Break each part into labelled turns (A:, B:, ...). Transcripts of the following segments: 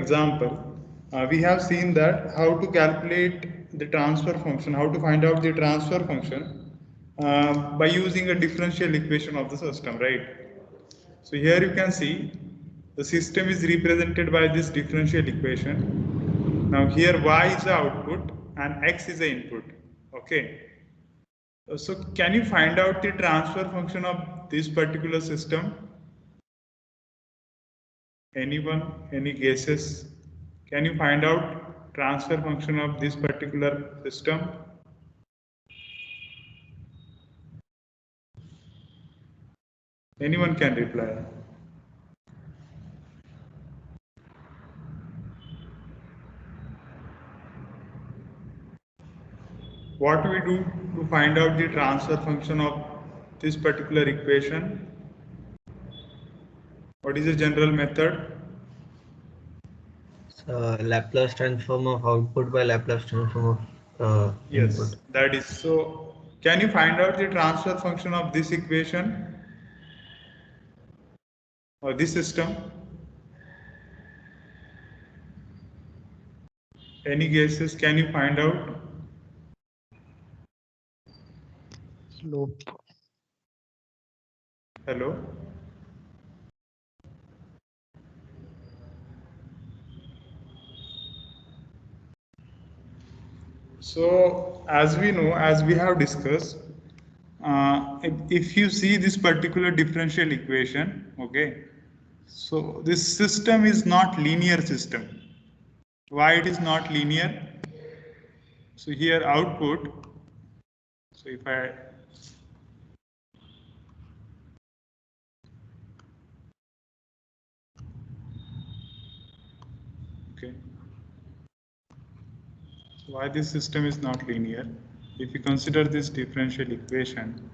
A: example, we have seen that how to calculate the transfer function, how to find out the transfer function by using a differential equation of the system, right? So here you can see the system is represented by this differential equation. Now here y is the output and x is the input. Okay. So can you find out the transfer function of this particular system? Anyone? Any guesses? Can you find out transfer function of this particular system? Anyone can reply. What do we do to find out the transfer function of this particular equation? What is the general method?
B: So Laplace transform of output by Laplace transform of
A: Yes,
B: input.
A: that is so. Can you find out the transfer function of this equation or this system? Any guesses? Can you find out?
C: Slope.
A: Hello? So, as we know, as we have discussed, if you see this particular differential equation, okay, so this system is not linear system. Why it is not linear? So here output, so if I okay, so why this system is not linear? If you consider this differential equation,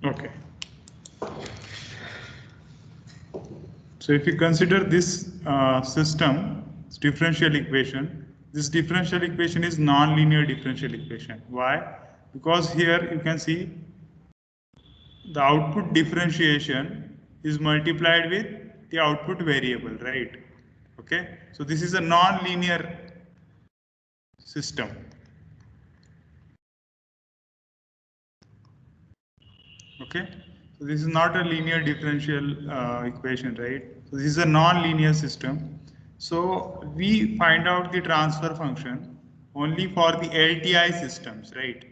A: okay. So if you consider this system, differential equation, this differential equation is non-linear differential equation. Why? Because here you can see the output differentiation is multiplied with the output variable, right? Okay, so this is a non-linear system. Okay, so this is not a linear differential equation, right? So this is a non-linear system. So we find out the transfer function only for the LTI systems, right?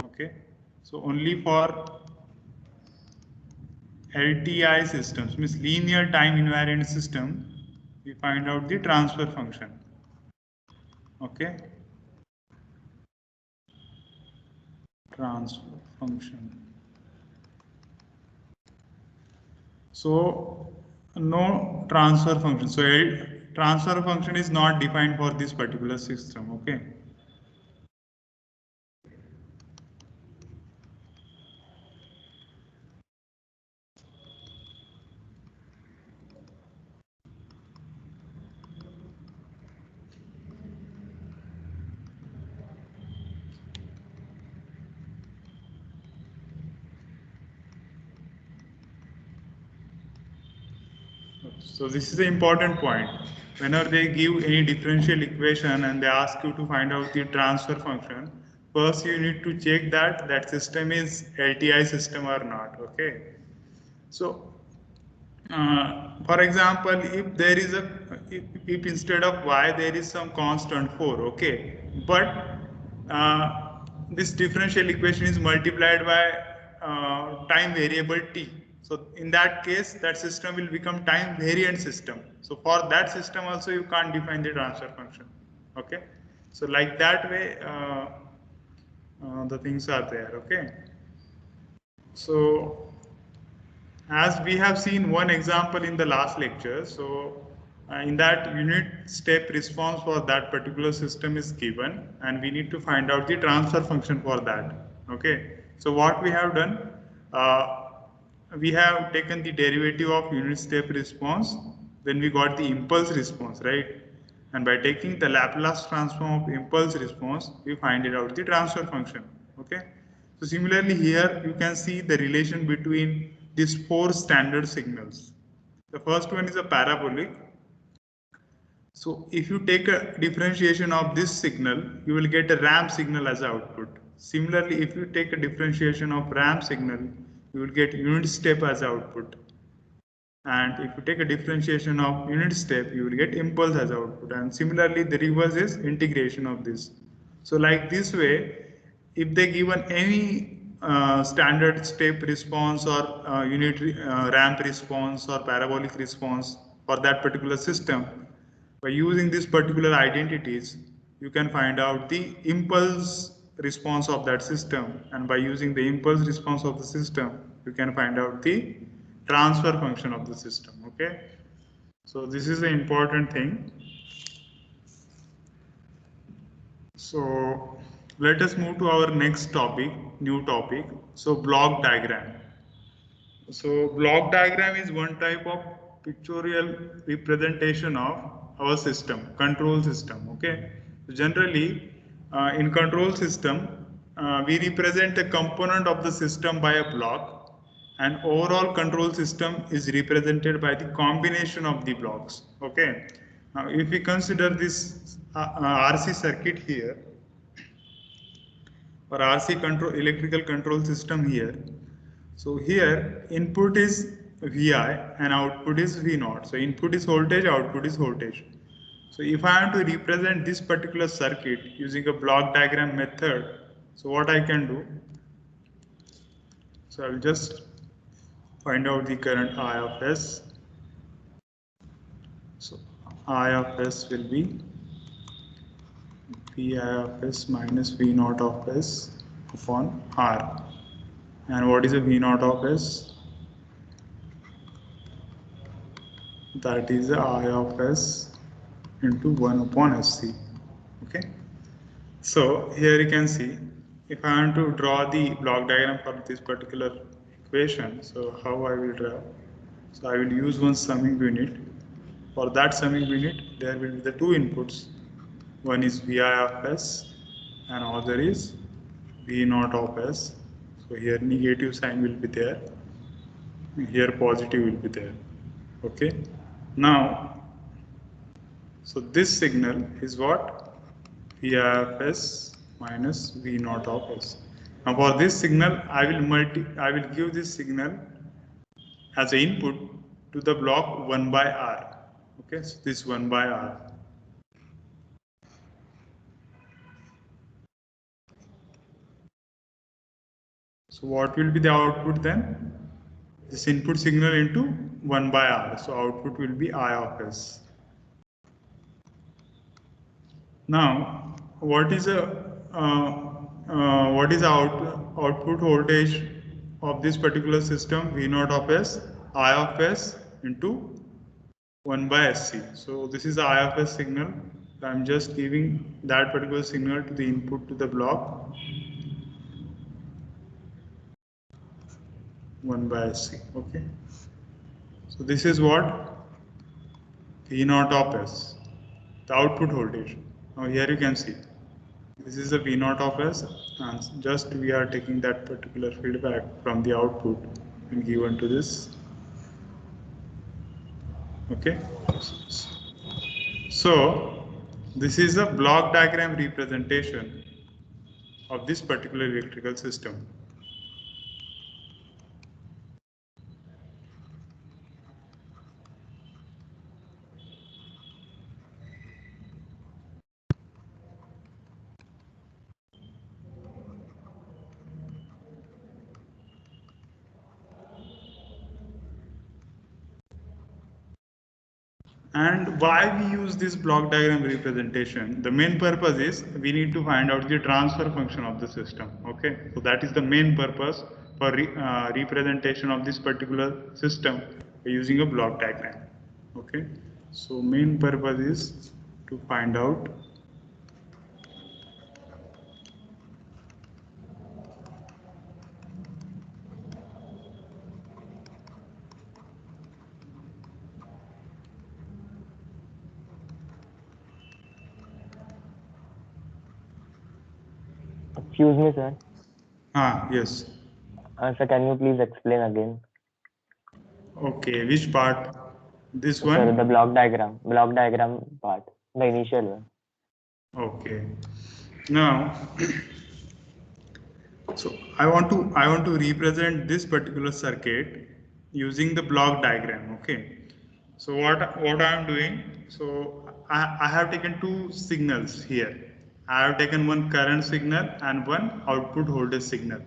A: Okay, so only for LTI systems, means linear time invariant system, we find out the transfer function. Okay, transfer function. So no transfer function. So transfer function is not defined for this particular system. Okay. So this is the important point. Whenever they give any differential equation and they ask you to find out the transfer function, first you need to check that that system is LTI system or not. Okay. So, for example, if there is a if instead of y there is some constant 4, okay, but this differential equation is multiplied by time variable t. So in that case, that system will become time variant system. So for that system also you can't define the transfer function. Okay. So like that way, the things are there. Okay. So as we have seen one example in the last lecture, so in that unit step response for that particular system is given, and we need to find out the transfer function for that. Okay, so what we have done, we have taken the derivative of unit step response, then we got the impulse response, right? And by taking the Laplace transform of impulse response, we find it out the transfer function. Okay. So similarly here you can see the relation between these four standard signals. The first one is a parabolic. So if you take a differentiation of this signal, you will get a ramp signal as output. Similarly, if you take a differentiation of ramp signal, you will get unit step as output. And if you take a differentiation of unit step, you will get impulse as output. And similarly, the reverse is integration of this. So like this way, if they given any standard step response or unit ramp response or parabolic response for that particular system, by using these particular identities, you can find out the impulse response of that system, and by using the impulse response of the system, you can find out the transfer function of the system. Okay, so this is the important thing. So let us move to our next topic, new topic. So block diagram. So block diagram is one type of pictorial representation of our system, control system. Okay, so generally in control system, we represent a component of the system by a block, and overall control system is represented by the combination of the blocks. Okay, now if we consider this RC circuit here, or RC control electrical control system here. So here input is Vi and output is V0. So input is voltage, output is voltage. So if I am to represent this particular circuit using a block diagram method, so what I can do? So I will just find out the current I of S. So I of S will be Vi of S minus V0 of S upon R. And what is a V0 of S? That is the I of S into 1 upon SC. Okay. So here you can see, if I want to draw the block diagram for this particular equation, so how I will draw? So I will use one summing unit. For that summing unit, there will be the two inputs. One is Vi of S and other is V0 of S. So here negative sign will be there, here positive will be there. Okay. Now, so this signal is what? Vi of S minus V0 of S. Now for this signal, I will give this signal as an input to the block 1 by R. Okay, so this 1 by R. So what will be the output then? This input signal into 1 by R. So output will be I of S. Now, what is output voltage of this particular system? V0 of S, I of S into 1 by SC. So this is the I of S signal. I'm just giving that particular signal to the input to the block 1 by SC. Okay. So this is what? V0 of S, the output voltage. Now here you can see, this is the V0 of S, and just we are taking that particular feedback from the output and given to this. Okay. So this is a block diagram representation of this particular electrical system. And why we use this block diagram representation? The main purpose is we need to find out the transfer function of the system. Okay, so that is the main purpose for representation of this particular system using a block diagram. Okay, so main purpose is to find out
D: Excuse me, sir.
A: yes.
D: Sir, can you please explain again?
A: Okay, which part? This
D: Sir,
A: one?
D: the block diagram part, the initial one.
A: Okay. Now, so I want to represent this particular circuit using the block diagram. Okay. So what I am doing? So I have taken two signals here. I have taken one current signal and one output voltage signal,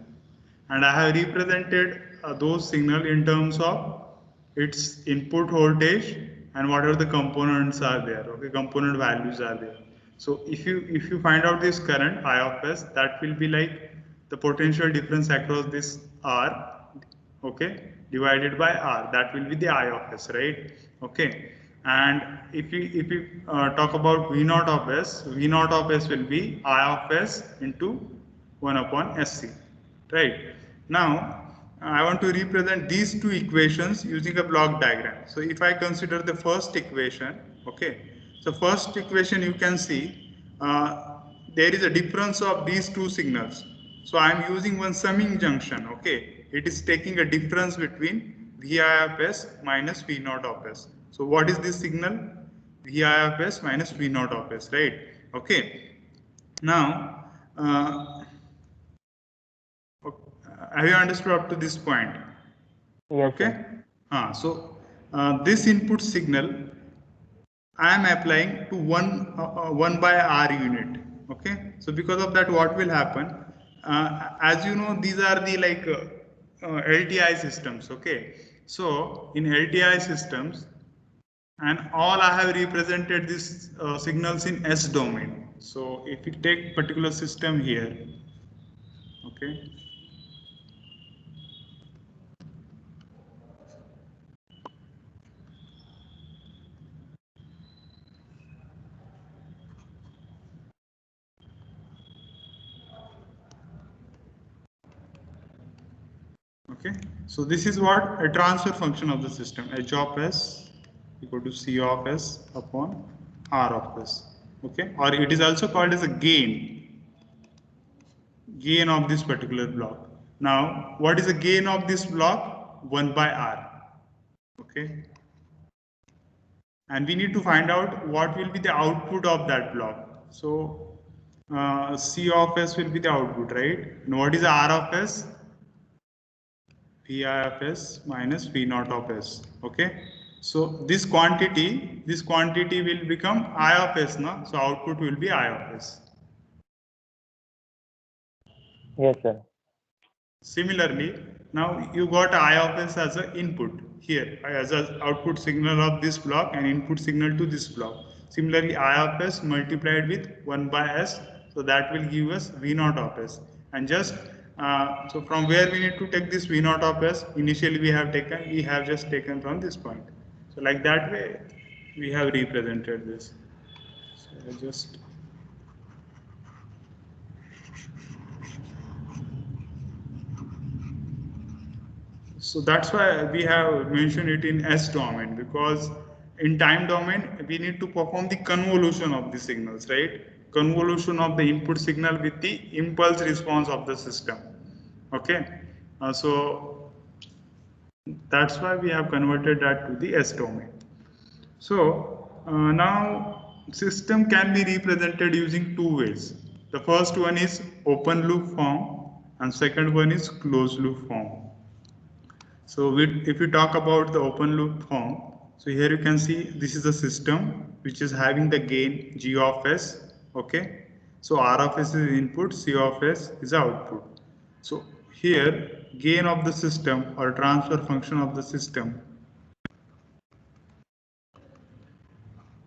A: and I have represented those signal in terms of its input voltage and whatever the components are there. Okay, component values are there. So if you find out this current I of s, that will be like the potential difference across this R, okay, divided by R. That will be the I of s, right? Okay. And if you talk about V naught of s, V naught of s will be I of s into 1 upon SC, right? Now I want to represent these two equations using a block diagram. So if I consider the first equation, okay, so first equation you can see there is a difference of these two signals. So I am using one summing junction, okay, it is taking a difference between Vi of s minus V naught of s. So what is this signal? Vi of s minus V naught of s, right? Okay. Now, have you understood up to this point?
D: Yes,
A: Okay.
D: sir.
A: This input signal I am applying to 1 by R unit. Okay. So because of that, what will happen? As you know, these are the LTI systems. Okay. So in LTI systems, and all I have represented these signals in S domain. So if you take particular system here, okay. Okay, so this is what a transfer function of the system, h of s equal to c of s upon r of s. Okay, or it is also called as a gain of this particular block. Now what is the gain of this block? 1 by r. Okay, and we need to find out what will be the output of that block. So c of s will be the output, right? And what is r of s? Vi of s minus V naught of s. Okay, so this quantity will become I of s, no? So output will be I of s.
D: Yes, sir.
A: Similarly, now you got I of s as an input here, as an output signal of this block and input signal to this block. Similarly, I of s multiplied with 1 by s, so that will give us V naught of s. And just so from where we need to take this V naught of s, initially we have just taken from this point. So like that way, we have represented this. So I just. So that's why we have mentioned it in S domain, because in time domain we need to perform the convolution of the signals, right? Convolution of the input signal with the impulse response of the system. Okay, so that's why we have converted that to the S domain. So now system can be represented using two ways. The first one is open loop form and second one is closed loop form. So if you talk about the open loop form, so here you can see this is a system which is having the gain G of S. Okay, so R of S is input, C of S is output. So here gain of the system or transfer function of the system,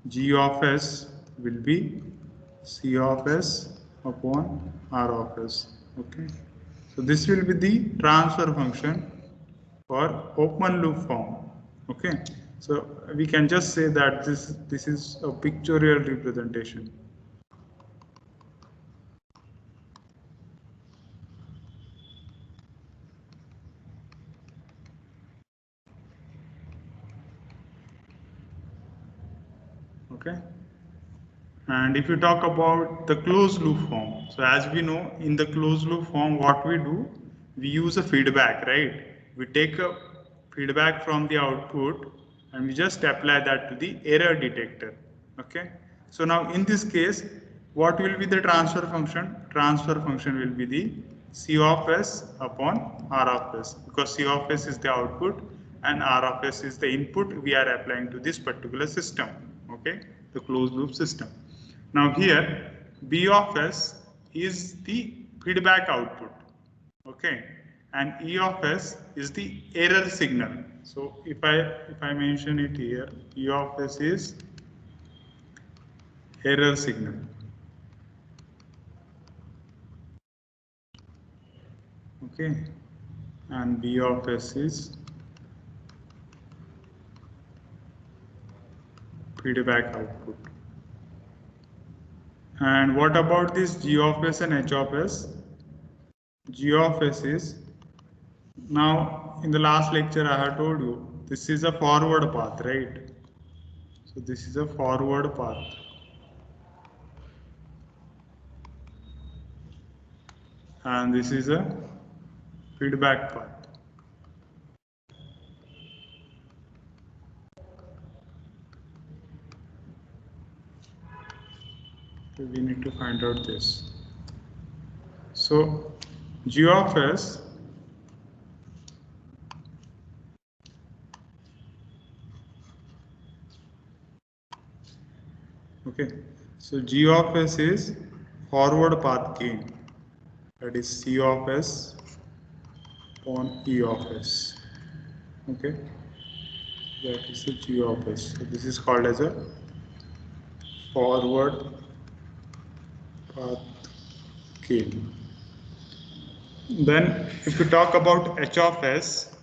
A: G of S will be C of S upon R of S. Okay, So this will be the transfer function for open loop form. Okay, so we can just say that this is a pictorial representation. Okay, and if you talk about the closed loop form, so as we know, in the closed loop form, what we do, we use a feedback, right? We take a feedback from the output and we just apply that to the error detector. Okay, so now in this case, what will be the transfer function? Transfer function will be the C of S upon R of S, because C of S is the output and R of S is the input we are applying to this particular system. Okay, the closed loop system. Now here B of S is the feedback output. Okay, and E of S is the error signal. So if I mention it here, E of S is error signal. Okay, and B of S is feedback output. And what about this G of S and H of S? G of S is, now in the last lecture I have told you, this is a forward path, right? So this is a forward path. And this is a feedback path. So we need to find out this. So G of S okay, so G of S is forward path gain, that is C of S upon E of S. Okay, that is the G of S. So this is called as a forward path gain. Then if you talk about H of S,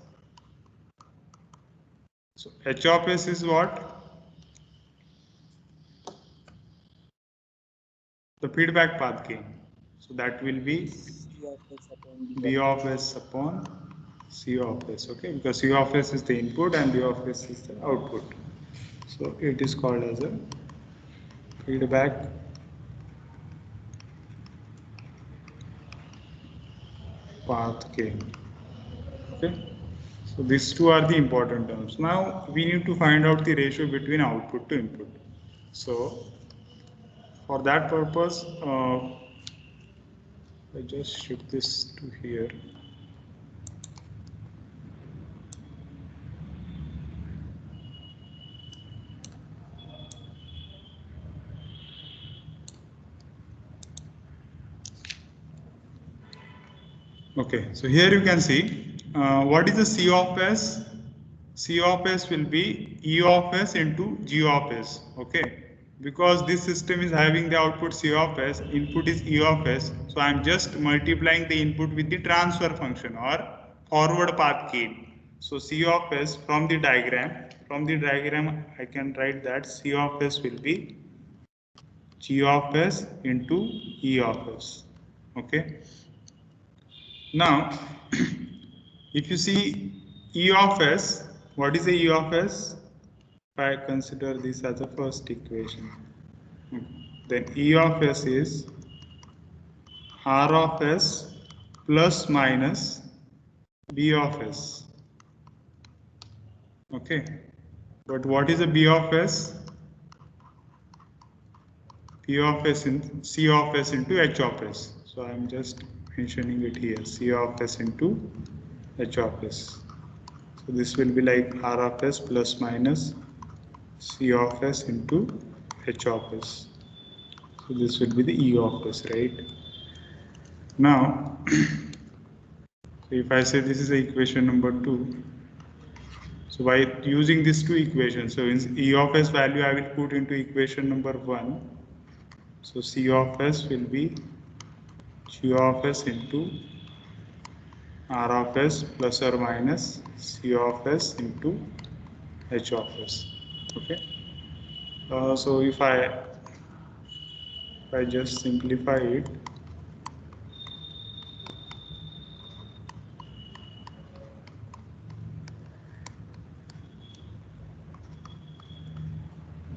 A: so H of S is what? The feedback path gain. So that will be B of S upon C of S, okay, because C of S is the input and B of S is the output. So it is called as a feedback path gain. Okay, so these two are the important terms. Now we need to find out the ratio between output to input. So for that purpose, I just shift this to here. Okay, so here you can see what is the C of S? C of S will be E of S into G of S. Okay, because this system is having the output C of S, input is E of S. So I am just multiplying the input with the transfer function or forward path gain. So C of S from the diagram I can write that C of S will be G of S into E of S. Okay. Now, if you see E of S, what is the E of S? If I consider this as the first equation, then E of S is R of S plus minus B of S. Okay, but what is the B of S? P of S in C of S into H of S. So I am just mentioning it here, C of S into H of S. So this will be like R of S plus minus C of S into H of S. So this will be the E of S, right? Now, if I say this is the equation number 2, so by using these two equations, so in E of S value I will put into equation number 1. So C of S will be G of S into R of s plus or minus C of s into H of s. Okay. So if I just simplify it,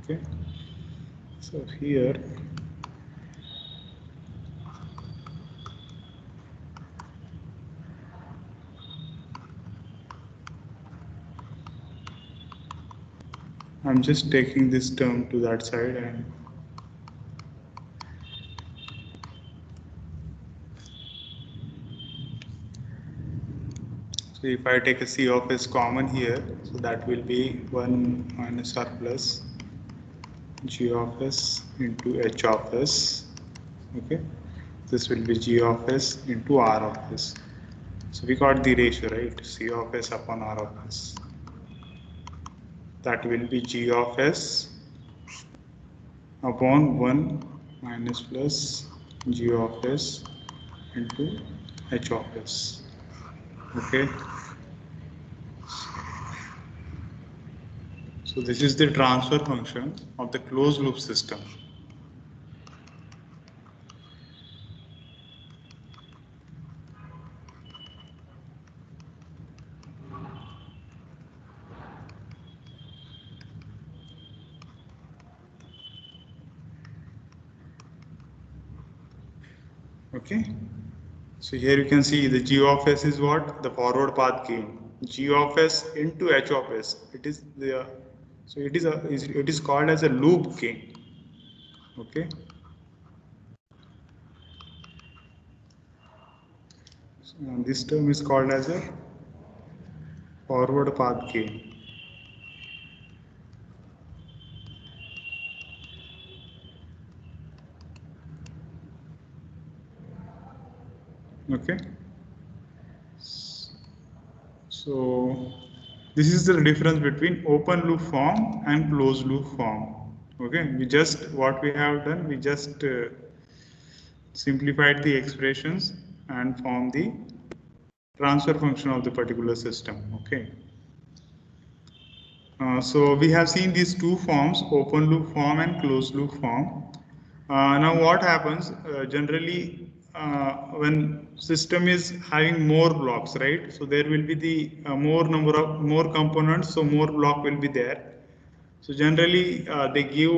A: okay. So here I'm just taking this term to that side, and so if I take a C of s common here, so that will be 1 minus R plus G of s into H of s. Okay, this will be G of s into R of s. So we got the ratio, right? C of s upon R of s. That will be G of s upon 1 minus plus G of s into H of s. Okay. So this is the transfer function of the closed loop system. Okay. So here you can see the G of s is what? The forward path gain. G of s into H of s. It is the so it is called as a loop gain. Okay. So this term is called as a forward path gain. Okay. So this is the difference between open loop form and closed loop form. Okay, what we have done, we just simplified the expressions and formed the transfer function of the particular system. Okay. So we have seen these two forms, open loop form and closed loop form. Now what happens generally when system is having more blocks, right? So there will be the more components, so more block will be there. So generally they give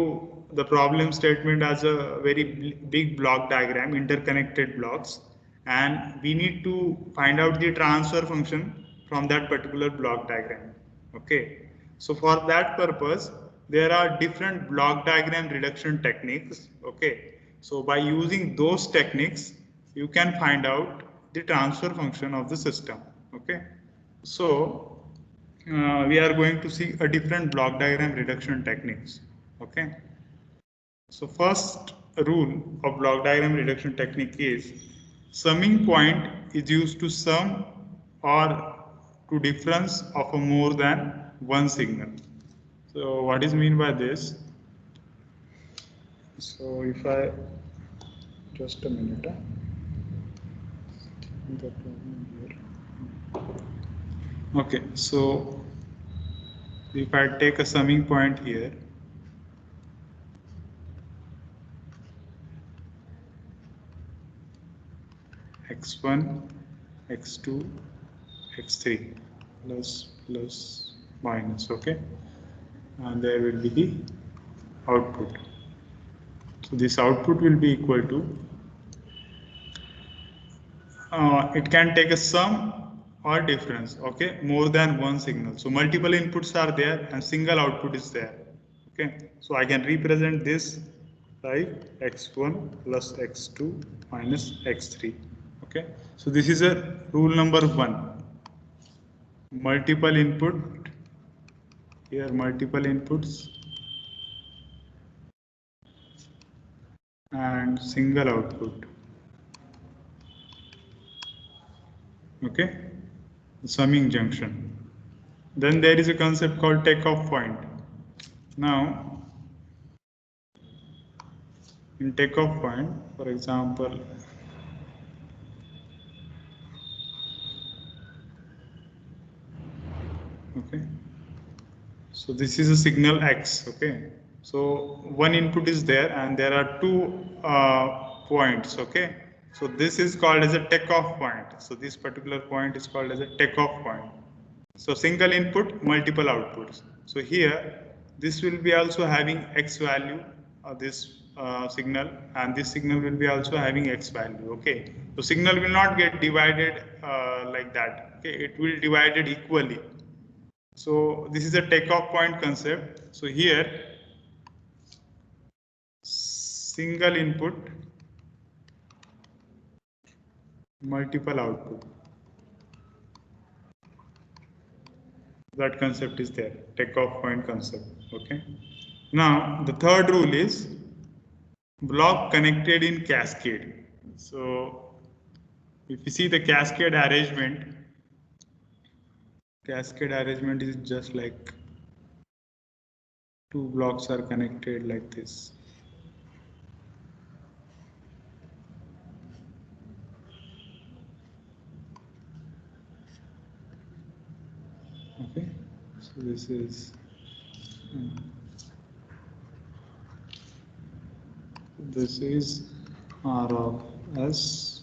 A: the problem statement as a very big block diagram, interconnected blocks, and we need to find out the transfer function from that particular block diagram. Okay. So for that purpose, there are different block diagram reduction techniques. Okay. So by using those techniques, you can find out the transfer function of the system. Okay. So we are going to see a different block diagram reduction techniques. Okay. So first rule of block diagram reduction technique is summing point is used to sum or to difference of a more than one signal. So what is mean by this? So if I just a minute. Okay, so if I take a summing point here, x1, x2, x3 plus minus, okay, and there will be the output. So this output will be equal to it can take a sum or difference, okay, more than one signal. So multiple inputs are there and single output is there. Okay, so I can represent this like x1 plus x2 minus x3. Okay, so this is a rule number 1. Multiple input, here multiple inputs and single output. Okay, summing junction. Then there is a concept called takeoff point. Now in takeoff point, for example, Okay. So this is a signal X. Okay. So one input is there and there are two points. Okay. So this is called as a takeoff point. So this particular point is called as a takeoff point. So single input, multiple outputs. So here, this will be also having X value, this signal, and this signal will be also having X value. Okay. So signal will not get divided like that. Okay. It will divided equally. So this is a takeoff point concept. So here, single input, multiple output. That concept is there, takeoff point concept. Okay. Now the third rule is block connected in cascade. So if you see the cascade arrangement is just like two blocks are connected like this. Okay, so this is R of S,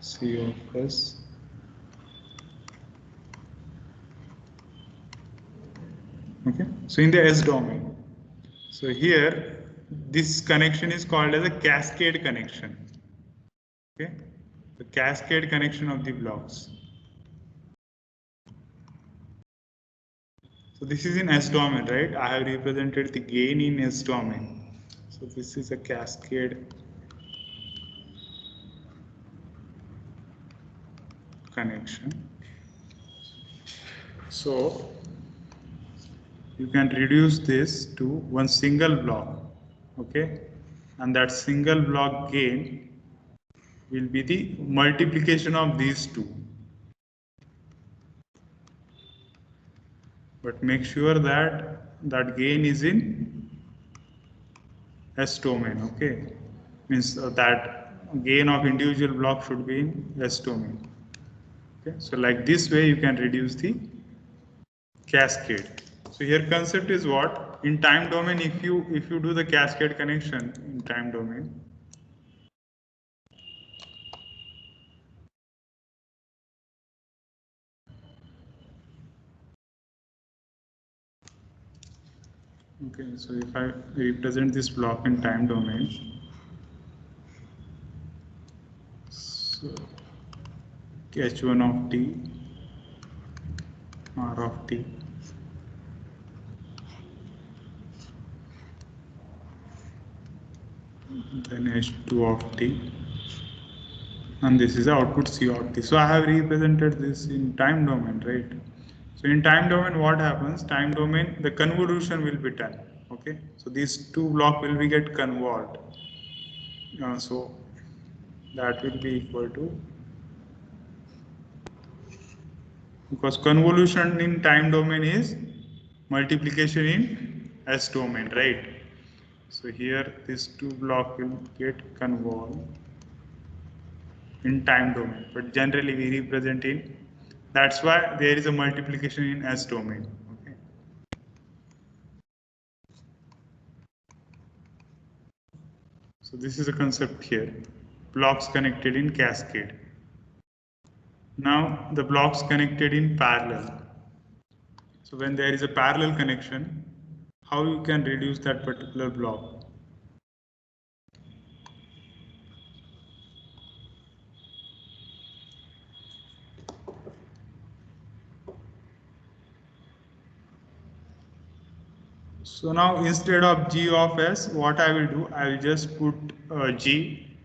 A: C of S. Okay, so in the S domain, so here this connection is called as a cascade connection. Okay, the cascade connection of the blocks. So this is in S domain, right? I have represented the gain in S domain. So this is a cascade connection. So you can reduce this to one single block, okay? And that single block gain will be the multiplication of these two. But make sure that that gain is in S domain, okay? Means that gain of individual block should be in S domain. Okay, so like this way you can reduce the cascade. So here concept is what? In time domain, if you do the cascade connection in time domain, okay, so if I represent this block in time domain, so H1 of t, R of t, then H2 of t, and this is the output C of t. So I have represented this in time domain, right? So in time domain, what happens? Time domain, the convolution will be done. Okay, so these two blocks will be get convolved. So that will be equal to, because convolution in time domain is multiplication in S domain, right? So here this two block will get convolved in time domain, but generally we represent in, that's why there is a multiplication in S domain. Okay. So this is a concept here, blocks connected in cascade. Now the blocks connected in parallel. So when there is a parallel connection, how you can reduce that particular block? So now instead of G of S, what I will do, I will just put G.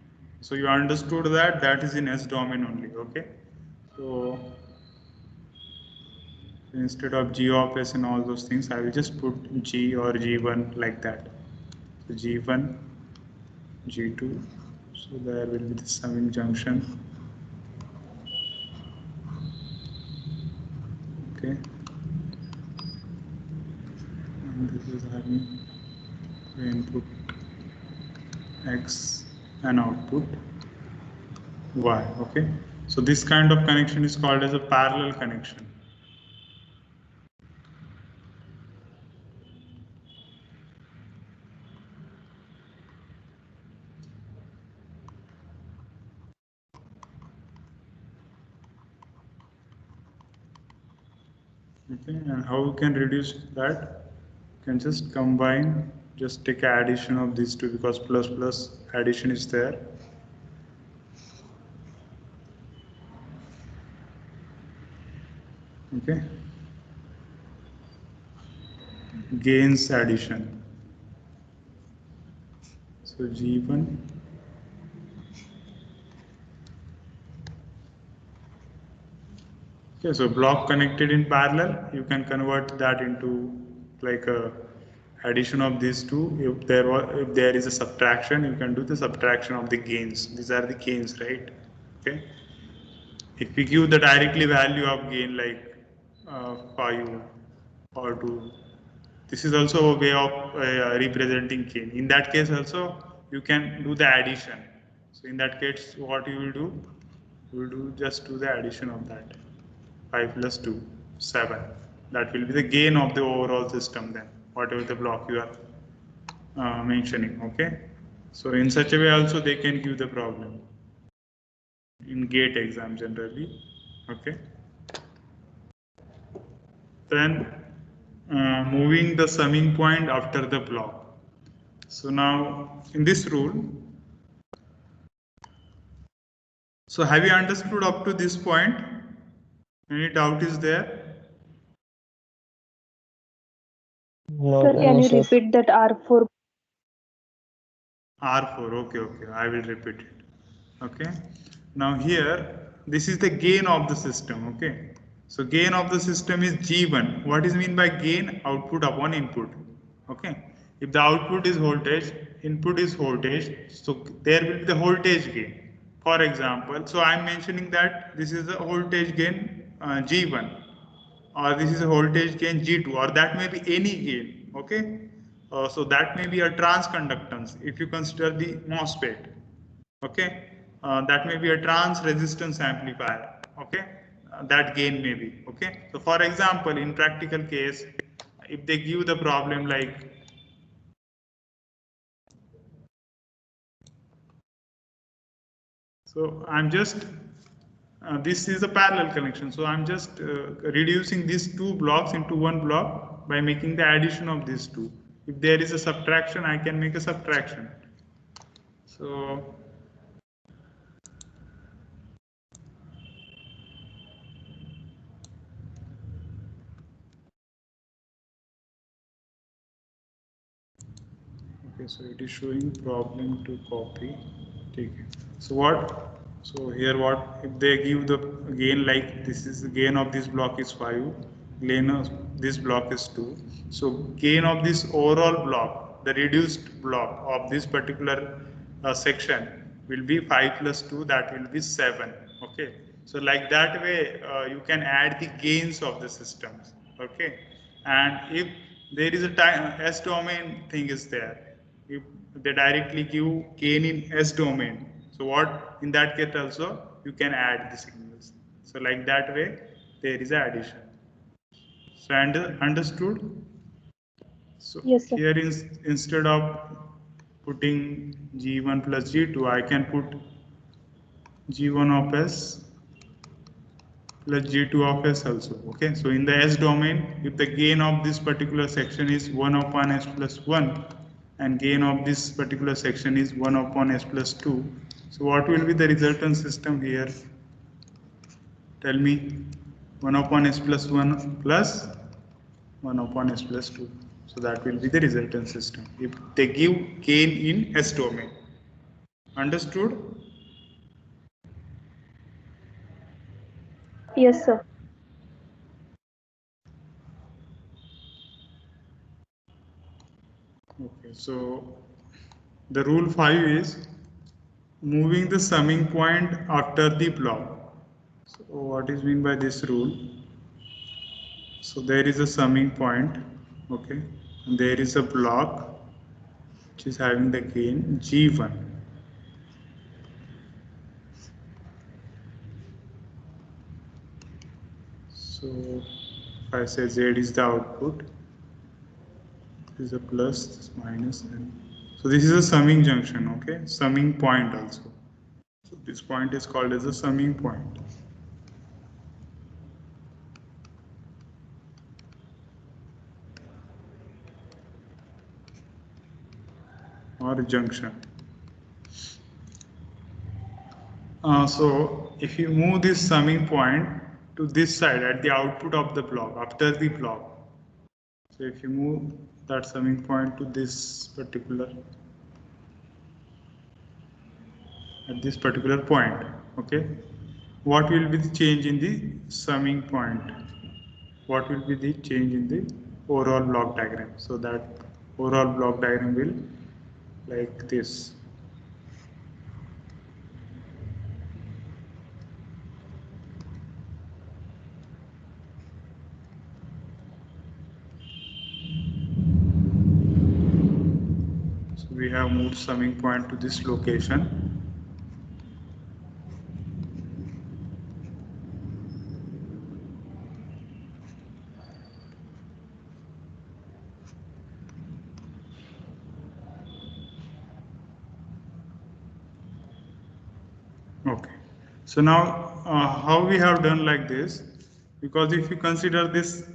A: So you understood that that is in S domain only, okay? So instead of G of S and all those things, I will just put G or G1 like that. So G1, G2, so there will be the summing junction. Okay. And this is having the input X and output Y, okay? So this kind of connection is called as a parallel connection. Okay, and how we can reduce that? You can just combine, just take addition of these two because plus plus addition is there. Okay, gains addition. So G1. Okay, so block connected in parallel, you can convert that into like a addition of these two. If there is a subtraction, you can do the subtraction of the gains. These are the gains, right? Okay. If we give the directly value of gain like 5 or 2, this is also a way of representing gain. In that case also, you can do the addition. So in that case, what you will do? You will just do the addition of that. 5 plus 2, 7. That will be the gain of the overall system then, whatever the block you are mentioning, okay? So in such a way also they can give the problem in GATE exam generally, okay? Then moving the summing point after the block. So now in this rule, so have you understood up to this point? Any doubt is there?
D: No,
E: Sir,
D: sir.
E: can you
B: sir.
E: repeat that R4?
A: R4, okay, I will repeat it. Okay, now here, this is the gain of the system, okay. So gain of the system is G1. What is mean by gain? Output upon input, okay. If the output is voltage, input is voltage, so there will be the voltage gain. For example, so I am mentioning that this is the voltage gain G1, or this is a voltage gain G2, or that may be any gain, okay. So that may be a transconductance if you consider the MOSFET, okay. That may be a trans resistance amplifier, okay. That gain may be, okay. So for example, in practical case, if they give the problem like so I'm just this is a parallel connection, so I'm just reducing these two blocks into one block by making the addition of these two. If there is a subtraction, I can make a subtraction. So okay, so it is showing problem to copy. Take it. So what? So here what? If they give the gain like this is the gain of this block is 5, gain of this block is 2. So gain of this overall block, the reduced block of this particular section will be 5 plus 2. That will be 7. Okay. So like that way you can add the gains of the systems. Okay. And if there is a time S domain thing is there, if they directly give gain in S domain, so what in that case also you can add the signals. So like that way there is a addition. So understood? So
E: Yes, sir.
A: here instead of putting G1 plus G2, I can put G1 of S plus G2 of S also. Okay, so in the S domain, if the gain of this particular section is 1 upon S plus 1 and gain of this particular section is 1 upon S plus 2, so what will be the resultant system here? Tell me. 1 upon S plus 1 plus 1 upon S plus 2. So that will be the resultant system if they give gain in S domain. Understood?
E: Yes, sir.
A: Okay, so the rule 5 is moving the summing point after the block. So what is mean by this rule? So there is a summing point, okay, and there is a block which is having the gain G1. So if I say Z is the output, this is a plus, this minus, and so this is a summing junction, okay, summing point also. So this point is called as a summing point. or junction. So if you move this summing point to this side at the output of the block, after the block, so if you move that summing point to this particular, at this particular point, okay, what will be the change in the summing point? What will be the change in the overall block diagram? So that overall block diagram will like this. So we have moved summing point to this location. Okay, so now how we have done like this, because if you consider this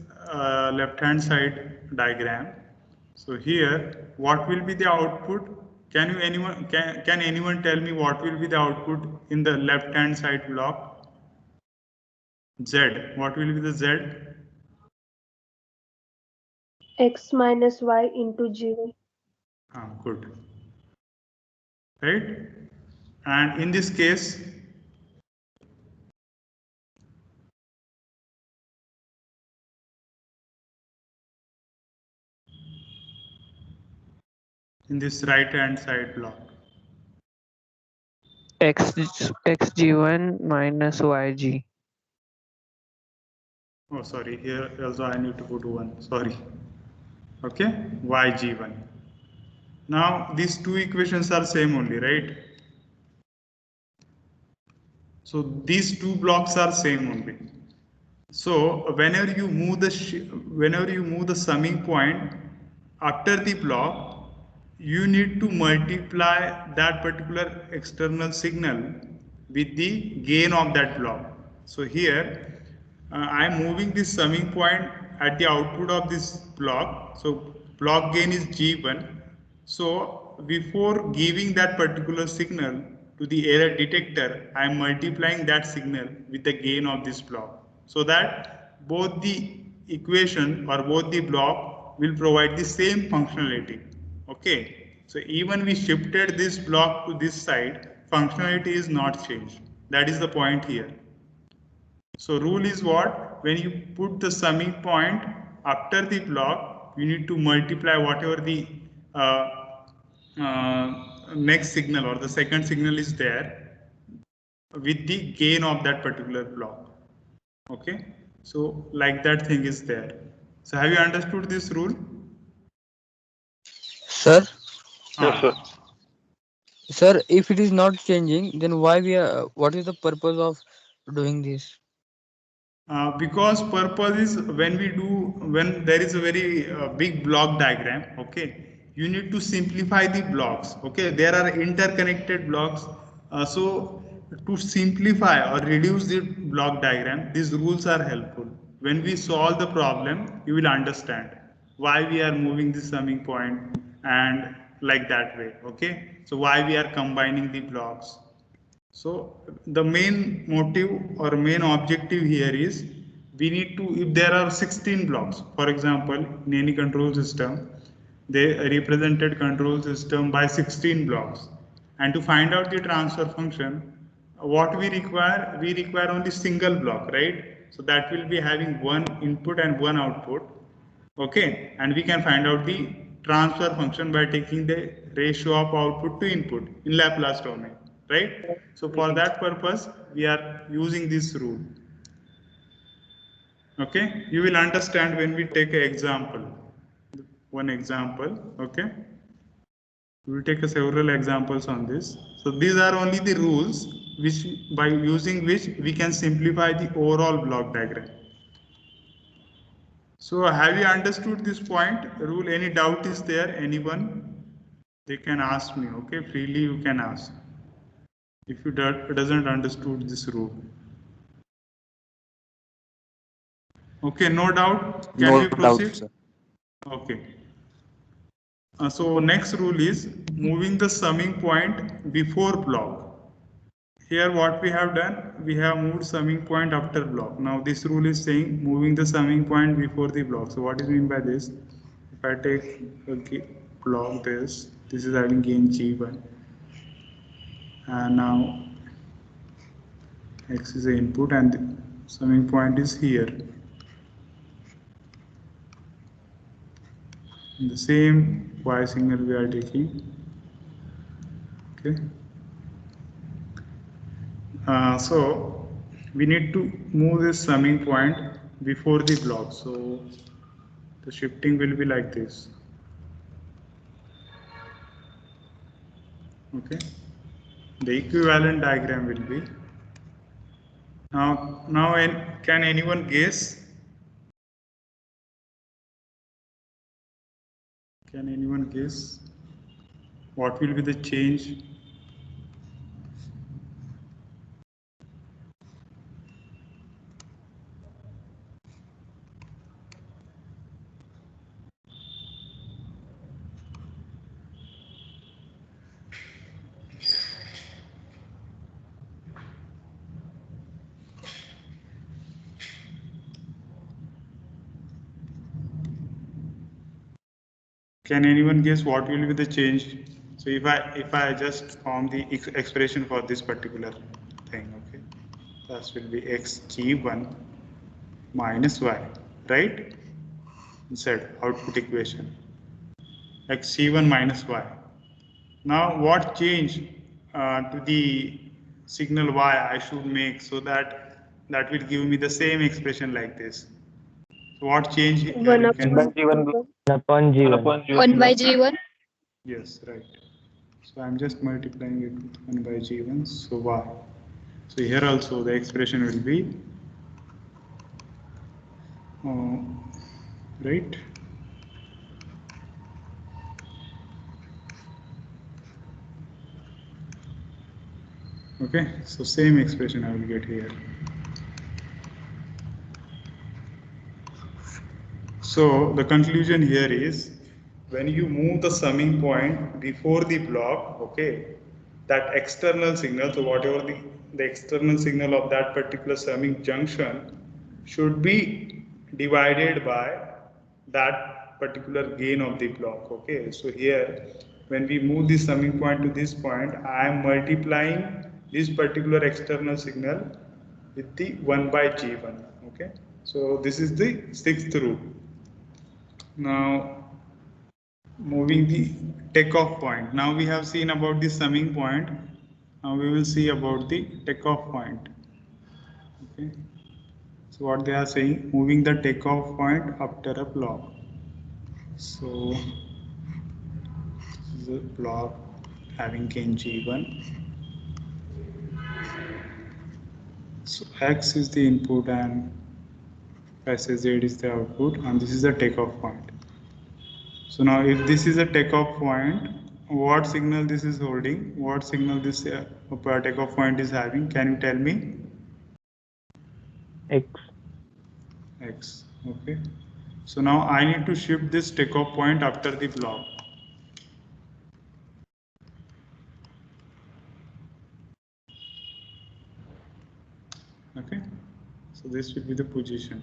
A: left hand side diagram, so here what will be the output? Can anyone tell me what will be the output in the left hand side block? Z, what will be the Z?
E: X minus Y into G1.
A: Good, right? And in this case, in this right hand side block,
F: xg1 minus yg.
A: oh sorry, here also I need to put 1, sorry. Okay, yg1. Now these two equations are same only, right? So these two blocks are same only. So whenever you move the summing point after the block, you need to multiply that particular external signal with the gain of that block. So here I am moving this summing point at the output of this block. So block gain is G1. So before giving that particular signal to the error detector, I am multiplying that signal with the gain of this block, so that both the equation or both the block will provide the same functionality. Okay, so even we shifted this block to this side, functionality is not changed. That is the point here. So rule is what? When you put the summing point after the block, you need to multiply whatever the next signal or the second signal is there with the gain of that particular block. Okay, so like that thing is there. So have you understood this rule?
G: Sir,
H: Yes, sir.
G: sir, if it is not changing, then why we are? What is the purpose of doing this?
A: Because purpose is when there is a very big block diagram, okay, you need to simplify the blocks. Okay, there are interconnected blocks, so to simplify or reduce the block diagram, these rules are helpful. When we solve the problem, you will understand why we are moving the summing point and like that way. Okay, so why we are combining the blocks. So the main motive or main objective here is we need to, if there are 16 blocks, for example, in any control system, they represented control system by 16 blocks. And to find out the transfer function, what we require only single block, right? So that will be having one input and one output. Okay, and we can find out the transfer function by taking the ratio of output to input in Laplace domain, right? So for that purpose, we are using this rule. Okay, you will understand when we take an example. One example, okay? We will take several examples on this. So these are only the rules which by using which we can simplify the overall block diagram. So have you understood this point? Rule, any doubt is there? Anyone? They can ask me, okay? Freely you can ask. If you doesn't understood this rule. Okay, no doubt. Can we proceed?
H: Sir.
A: Okay. So next rule is moving the summing point before block. Here what we have done, we have moved summing point after block. Now this rule is saying moving the summing point before the block. So what is mean by this? If I take a block this is having gain G1, and now X is the input and the summing point is here. The same Y signal we are taking. Okay. So we need to move this summing point before the block. So the shifting will be like this. Okay. The equivalent diagram will be now. Can anyone guess? Can anyone guess what will be the change? Can anyone guess what will be the change? So if I just form the expression for this particular thing, okay, that will be xg1 minus y, right? Instead output equation xg1 minus y. Now what change to the signal y I should make so that will give me the same expression like this? So what change here
E: One
A: you can?
E: upon
D: G1
E: G1.
D: upon G1.
F: 1 by G1.
A: Yes, right. So I'm just multiplying it with 1 by G1, so y. So here also the expression will be, right? Okay, so same expression I will get here. So the conclusion here is, when you move the summing point before the block, okay, that external signal, so whatever the external signal of that particular summing junction should be divided by that particular gain of the block. Okay, so here when we move the summing point to this point, I am multiplying this particular external signal with the 1 by G1. Okay, so this is the sixth rule. Now moving the takeoff point. Now we have seen about the summing point. Now we will see about the takeoff point. Okay. So what they are saying, moving the takeoff point after a block. So this is a block having gain G1. So X is the input and Z is the output, and this is the takeoff point. So now if this is a takeoff point, what signal this is holding, what signal this takeoff point is having, can you tell me?
D: X.
A: X, okay. So now I need to shift this takeoff point after the block. Okay, so this will be the position.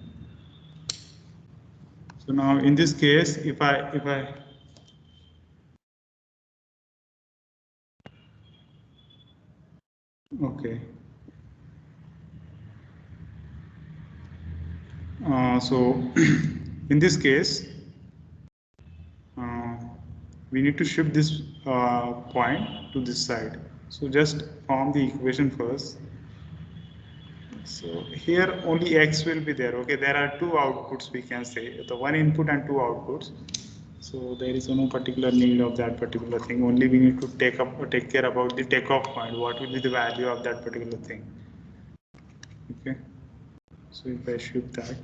A: So now in this case, if I okay. So in this case, we need to shift this point to this side. So just form the equation first. So here only X will be there. Okay, there are two outputs, we can say, the one input and two outputs. So there is no particular need of that particular thing. Only we need to take care about the takeoff point. What will be the value of that particular thing? Okay. So if I shift that.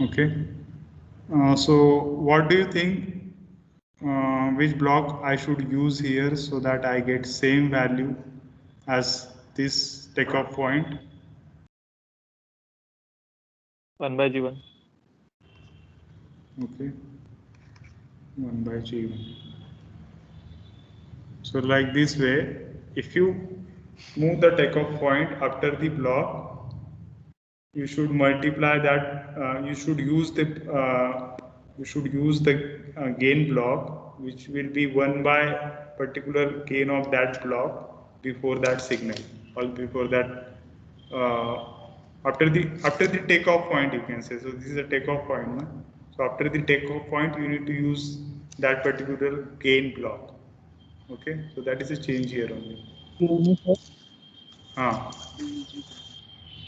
A: Okay. So what do you think? which block I should use here so that I get same value as this takeoff point.
F: 1 by G1.
A: Okay, 1 by G1. So like this way, if you move the takeoff point after the block, you should multiply that. You should use the gain block, which will be 1 by particular gain of that block before that signal, or before that after the takeoff point, you can say. So this is a takeoff point, no? So after the takeoff point, you need to use that particular gain block. Okay, so that is a change here only.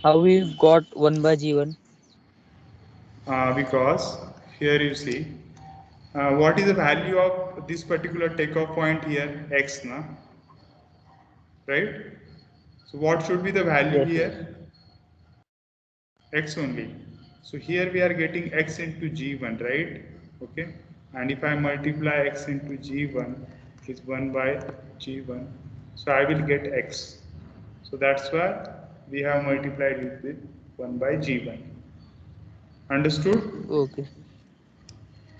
G: How we got 1 by G1?
A: Because here you see what is the value of this particular takeoff point here, x, na? Right? So what should be the value
G: Yes,
A: here? X only. So here we are getting x into G1, right? Okay. And if I multiply x into G1, is 1 by G1. So I will get x. So that's why we have multiplied it with 1 by G1. Understood?
G: Okay.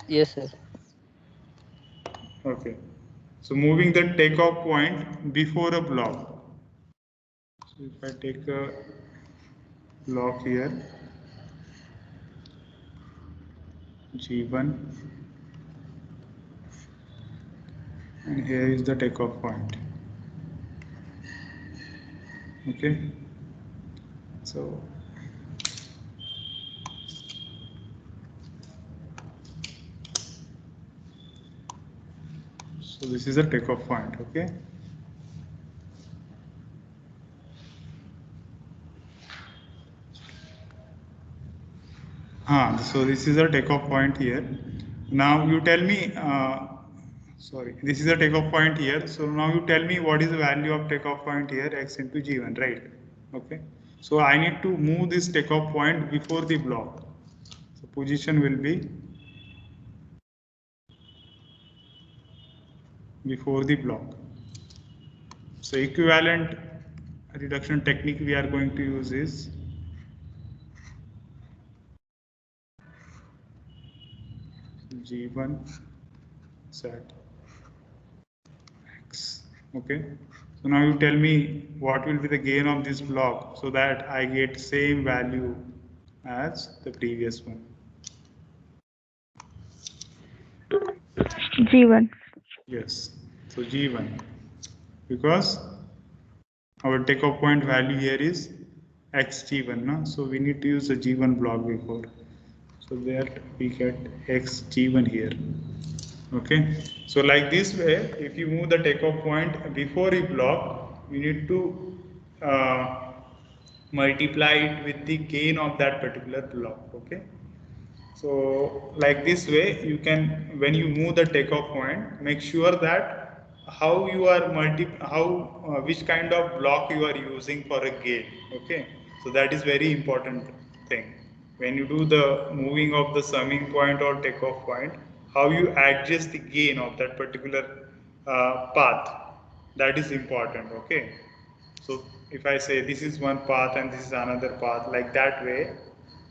G: Yes, sir.
A: Okay. So moving the takeoff point before a block. So if I take a block here, G1, and here is the takeoff point. Okay. So this is a takeoff point. Okay. So this is a takeoff point here. Now you tell me, sorry, this is a takeoff point here. So now you tell me what is the value of takeoff point here, x into G1, right? Okay. So I need to move this takeoff point before the block. So position will be before the block. So equivalent reduction technique we are going to use is G1 set x. Okay. So now you tell me what will be the gain of this block so that I get same value as the previous one.
H: G1.
A: Yes. So G1, because our takeoff point value here is xg1, no? So we need to use the G1 block before. So that we get xg1 here. Okay. So like this way, if you move the takeoff point before a block, you need to multiply it with the gain of that particular block. Okay. So like this way, you can, when you move the takeoff point, make sure that how you are which kind of block you are using for a gain. Okay. So that is very important thing. When you do the moving of the summing point or takeoff point, how you adjust the gain of that particular path, that is important. Okay. So if I say this is one path and this is another path, like that way,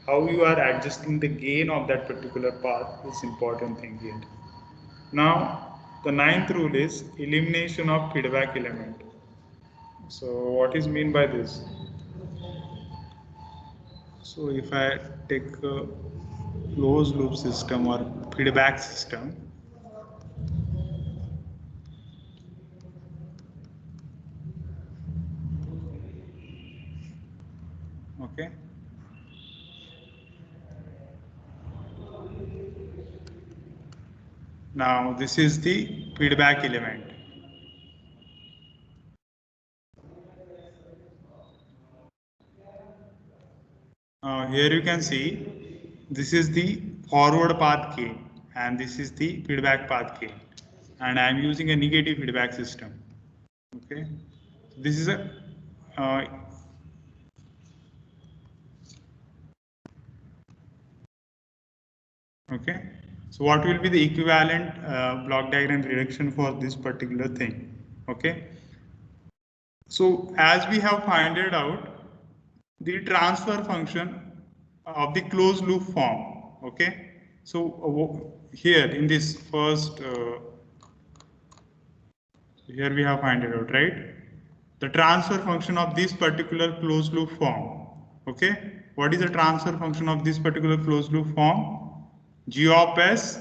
A: how you are adjusting the gain of that particular path is important thing here. Now, the ninth rule is elimination of feedback element. So what is mean by this? So if I take a closed loop system or feedback system, okay. Now this is the feedback element. Here you can see this is the forward path gain and this is the feedback path gain, and I am using a negative feedback system. Okay, this is a okay. So So what will be the equivalent block diagram reduction for this particular thing? Okay. So as we have found it out, the transfer function of the closed loop form. Okay. So here in this first, here we have found it out, right? The transfer function of this particular closed loop form. Okay. What is the transfer function of this particular closed loop form? G of s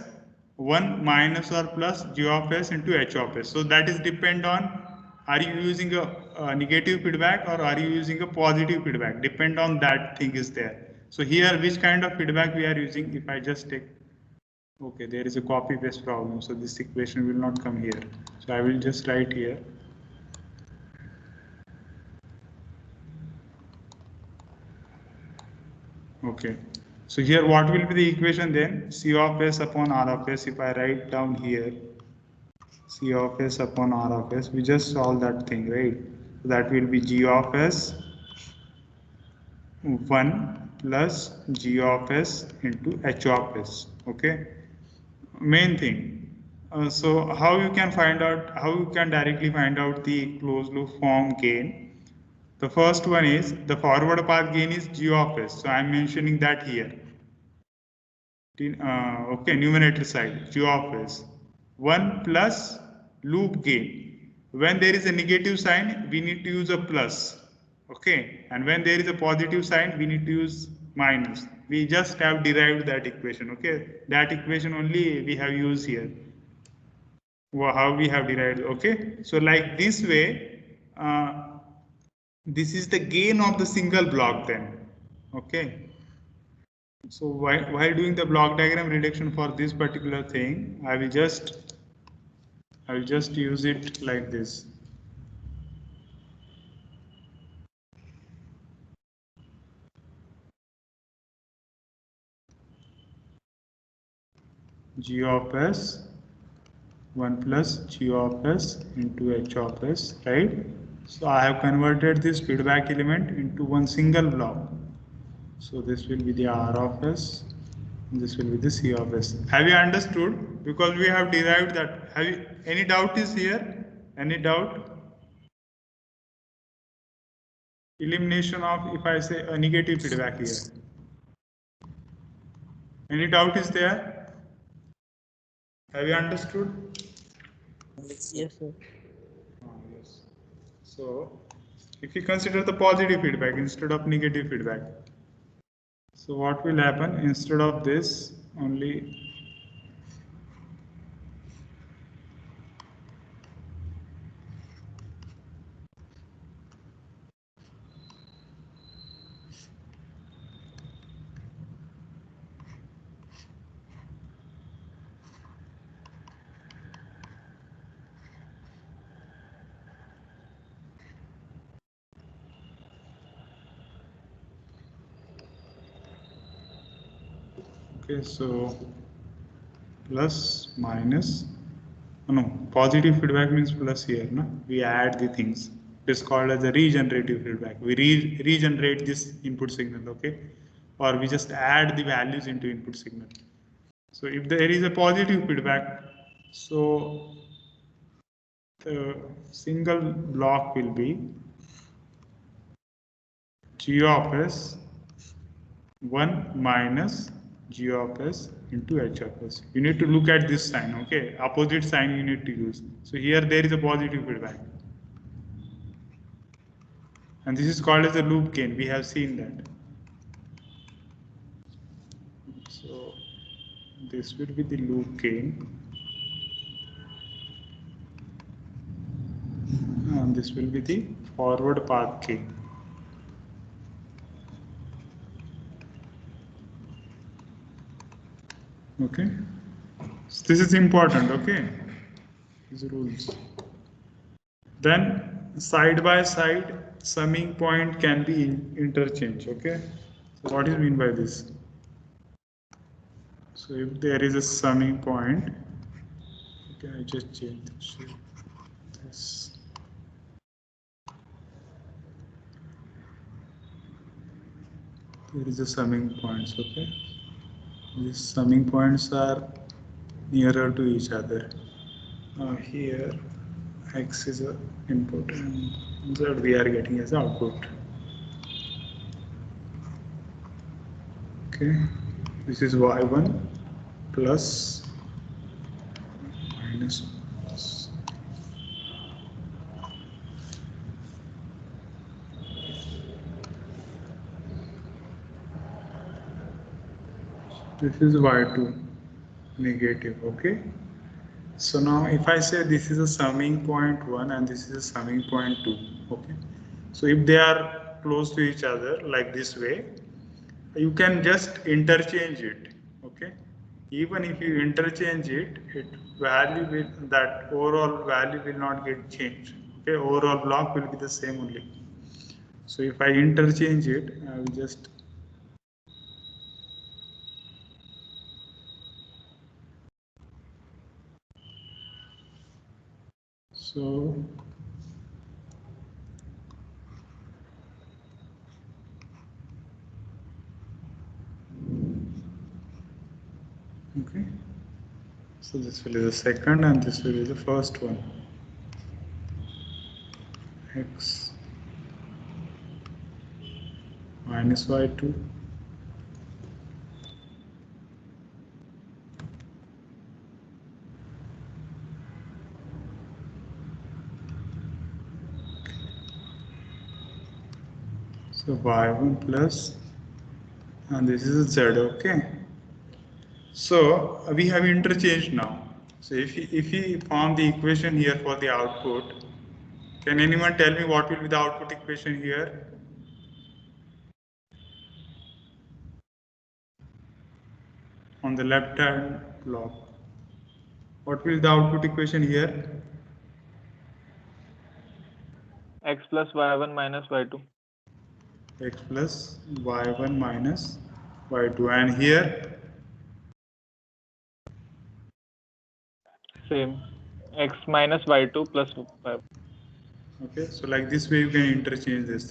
A: 1 minus or plus G of s into H of s. So that is depend on, are you using a negative feedback or are you using a positive feedback? Depend on that thing is there. So here which kind of feedback we are using? If I just take, okay, there is a copy paste problem, so this equation will not come here. So I will just write here. Okay, so here what will be the equation then? C of s upon R of s. If I write down here, C of s upon R of s, we just solve that thing, right? So that will be G of s 1 plus G of s into H of s. Okay, main thing. So how you can find out, how you can directly find out the closed loop form gain? The first one is the forward path gain is G of s. So I'm mentioning that here. Okay, numerator side, G of s 1 plus loop gain. When there is a negative sign, we need to use a plus. Okay, and when there is a positive sign, we need to use minus. We just have derived that equation. Okay, that equation only we have used here. How we have derived? Okay, so like this way, this is the gain of the single block then. Okay. So while doing the block diagram reduction for this particular thing, I will just use it like this. G of s 1 plus G of s into H of s, right? So I have converted this feedback element into one single block. So this will be the R of s, this will be the C of s. Have you understood? Because we have derived that. Have you any doubt is here? Any doubt? Elimination of, if I say a negative feedback here. Any doubt is there? Have you understood?
G: Yes, sir.
A: Yes. So if you consider the positive feedback instead of negative feedback, so what will happen? Instead of this only, okay, so plus minus, no, positive feedback means plus here, no? We add the things. It is called as a regenerative feedback. We regenerate this input signal, okay? Or we just add the values into input signal. So if there is a positive feedback, so the single block will be G of s 1 minus G of s into H of s. You need to look at this sign, okay? Opposite sign you need to use. So here there is a positive feedback. And this is called as a loop gain. We have seen that. So this will be the loop gain. And this will be the forward path gain. Okay. So this is important, okay? These rules. Then side by side summing point can be interchanged, okay? So what is mean by this? So if there is a summing point, okay, I just change this. There is a summing points, okay? These summing points are nearer to each other. Here x is a input and z we are getting as output. Okay, this is y1 plus minus. This is y2 negative. Okay, so now if I say this is a summing point 1 and this is a summing point 2, okay, so if they are close to each other like this way, you can just interchange it. Okay, even if you interchange it, that overall value will not get changed. Okay, overall block will be the same only. So if I interchange it, I will just so okay, so this will be the second and this will be the first one. X minus y2 so y1 plus and this is z. Okay, so we have interchanged now. So if we form the equation here for the output, can anyone tell me what will be the output equation here? On the left hand block, what will the output equation here?
F: X plus y1 minus y2.
A: X plus y1 minus y2, and here
F: Same. X minus y2 plus y1.
A: okay, so like this way you can interchange this thing.